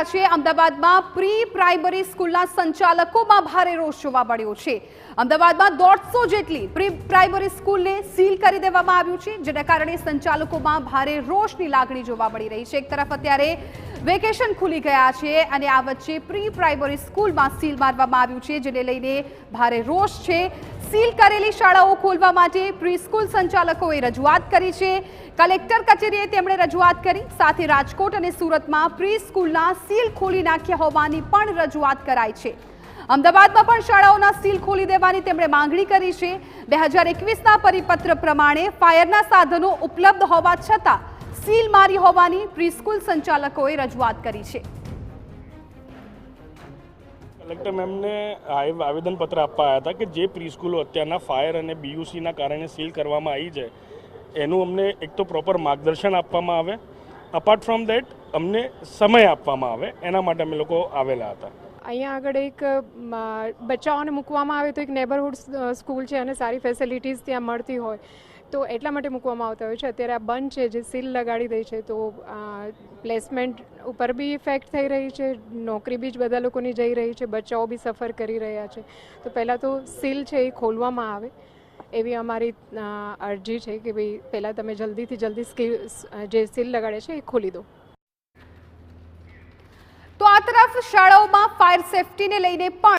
રહ્યા છે। અમદાવાદમાં પ્રી પ્રાઇમરી સ્કૂલના સંચાલકોમાં ભારે રોષ જોવા મળ્યો છે। અમદાવાદમાં 150 જેટલી પ્રી પ્રાઇમરી સ્કૂલને સીલ કરી દેવામાં આવ્યું છે, જેના કારણે સંચાલકોમાં ભારે રોષની લાગણી જોવા મળી રહી છે। એક તરફ અત્યારે વેકેશન ખુલી ગયા છે અને આ વચ્ચે પ્રી પ્રાઇમરી સ્કૂલમાં સીલ મારવામાં આવ્યું છે, જેને લઈને ભારે રોષ છે। સીલ કરેલી શાળાઓ ખોલવા માટે પ્રી સ્કૂલ સંચાલકોએ રજૂઆત કરી છે। કલેક્ટર કચેરીએ તેમણે રજૂઆત કરી, સાથે રાજકોટ અને સુરતમાં પ્રી સ્કૂલના સીલ ખોલી નાખ્યા હોવાની પણ રજૂઆત કરાઈ છે। અમદાવાદમાં પણ શાળાઓના સીલ ખોલી દેવાની તેમણે માંગણી કરી છે। 2021ના પરિપત્ર પ્રમાણે ફાયરના સાધનો ઉપલબ્ધ હોવા છતાં સીલ મારી હોવાની પ્રી સ્કૂલ સંચાલકોએ રજૂઆત કરી છે। કલેક્ટર મેમને આવેદનપત્ર આપવા આવ્યા હતા કે જે પ્રી સ્કૂલો અત્યારના ફાયર અને બીયુસીના કારણે સીલ કરવામાં આવી છે એનું અમને એક તો પ્રોપર માર્ગદર્શન આપવામાં આવે, અપાર્ટ ફ્રોમ દેટ અમને સમય આપવામાં આવે, એના માટે અમે લોકો આવેલા હતા। અહીંયા આગળ એક બચ્ચાઓને મૂકવામાં આવે તો એક નેબરહુડ સ્કૂલ છે અને સારી ફેસિલિટીઝ ત્યાં મળતી હોય તો એટલા માટે મૂકવામાં આવતા હોય છે। અત્યારે આ બંધ છે, જે સીલ લગાડી દે છે તો પ્લેસમેન્ટ ઉપર બી ઇફેક્ટ થઈ રહી છે, નોકરી બી જ બધા લોકોની જઈ રહી છે, બચ્ચાઓ બી સફર કરી રહ્યા છે। તો પહેલાં તો સીલ છે એ ખોલવામાં આવે એવી અમારી અરજી છે કે ભાઈ પહેલાં તમે જલ્દીથી જલ્દી જે સીલ લગાડે છે એ ખોલી દો। તો આ તરફ શાળાઓમાં ફાયર સેફટીને લઈને પણ